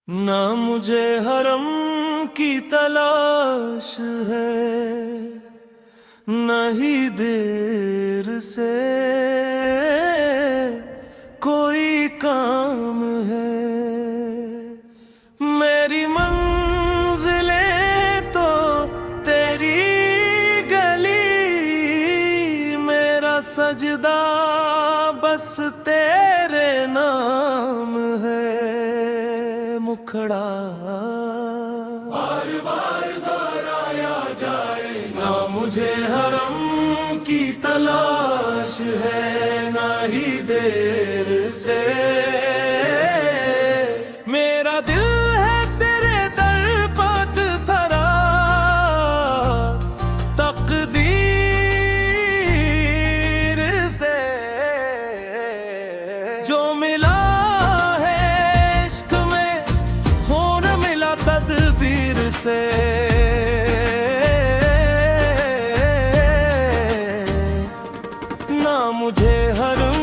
ना मुझे हरम की तलाश है, नहीं देर से कोई काम है। मेरी मंजिलें तो तेरी गली, मेरा सजदा बस तेरे नाम है। मुखड़ा बार बार दोहराया जाए, ना मुझे हरम की तलाश है, ना ही देर से। मेरा दिल है तेरे दर पत्थरा, तकदीर से जो मिला है इश्क में, हो न मिला तदबीर से। ना मुझे हरम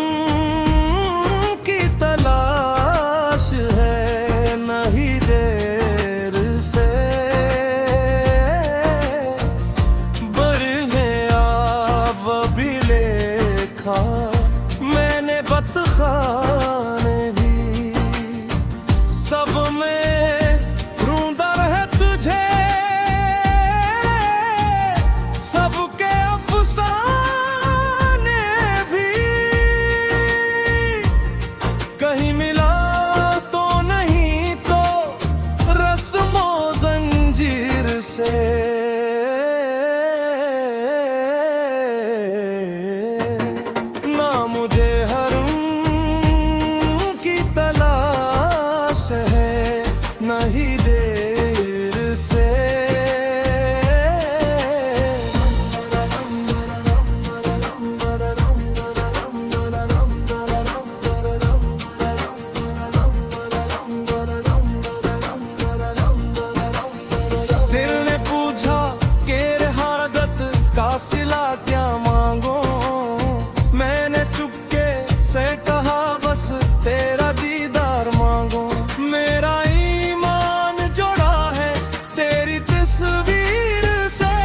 की तलाश है, नहीं देर से। बर में आब भी लेखा मैंने बतखाने भी, सब में ढूंढा है तुझे, सबके अफसाने भी। कहीं मिला तो नहीं तो रस्मो जंजीर से। ना मुझे हरम की तलाश है, नहीं देर से। दिल ने पूछा कि हादत का सिला क्या मांगो, मैंने चुपके से कहा बस तेरा दीदार मांगो। मेरा ईमान जुड़ा है तेरी तस्वीर से।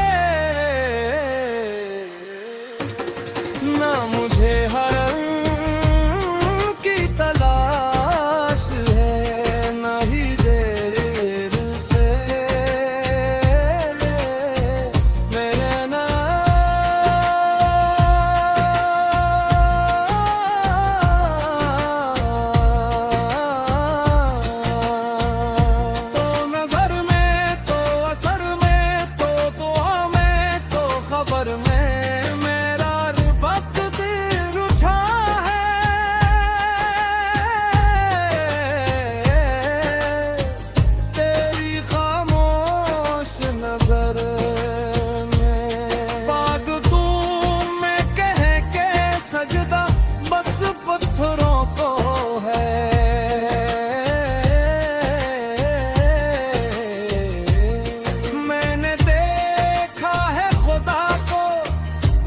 ना मुझे हरम की तलाश है, नहीं देर से। मेरे ना तो नजर में तो असर में तो दुआ में तो खबर में, मेरा वक्त रुझा है तेरी खामोश नजर में। बाग तू में कह के सजदा बस पत्थरों को है। मैंने देखा है खुदा को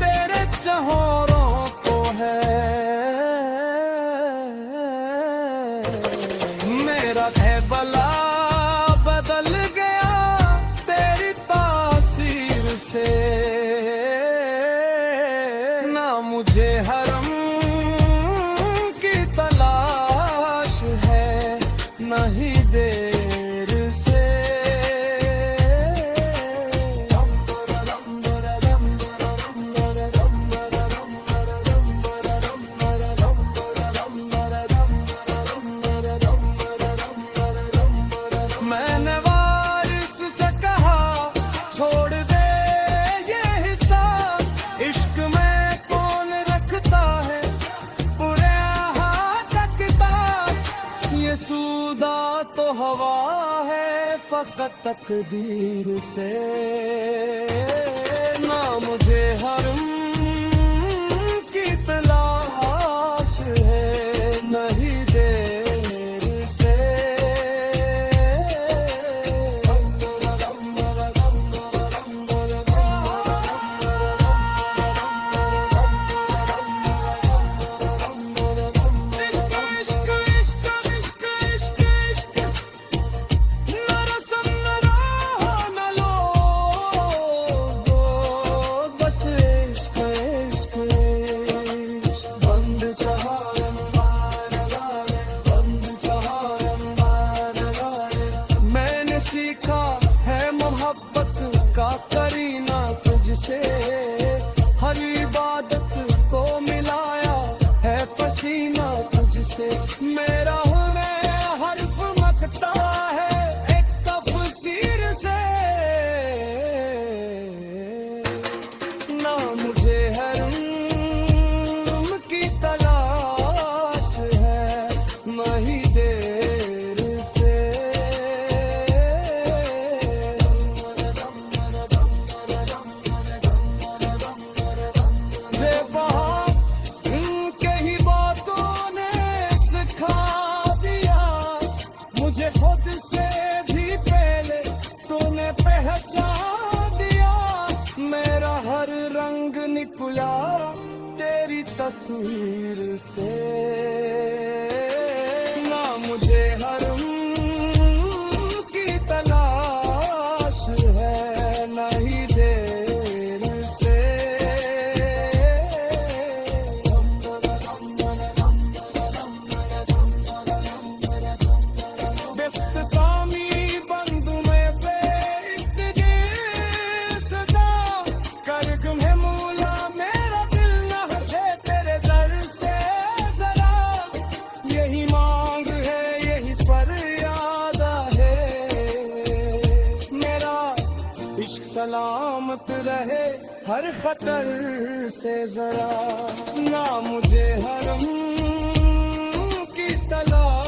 तेरे चहोरों को है। मेरा है भला बदल गया तेरी तासीर से। ना मुझे हरम की तलाश है, नहीं देर से। मैंने वारिस से कहा छोड़ दे ये हिस्सा, इश्क में कौन रखता है बुरे हाथ तकता। ये सूदा तो हवा है फकत तकदीर से। ना मुझे हरम की तलाश है, नहीं देर से। इश्क इश्क इश्क इश्क इश्क इश्क से हर इबादत को मिलाया है पसीना तुझसे मेरा हुने हर्फ मकता है एक तफसीर से ना मुझे हरम की तलाश है नहीं देर से बेबहा उनके ही बातों ने सिखा दिया मुझे खुद से भी पहले तूने पहचान दिया मेरा हर रंग निकला तेरी तस्वीर से ना मुझे हरम की तलाश है नहीं देर से बेस्तकामी बंद में बेइख्तियार सदा कर्ग में मूला मेरा दिल न है तेरे दर से जरा यही मांग है यही फरियाद है मेरा इश्क सलामत रहे हर खतर से जरा ना मुझे हरम की तलाश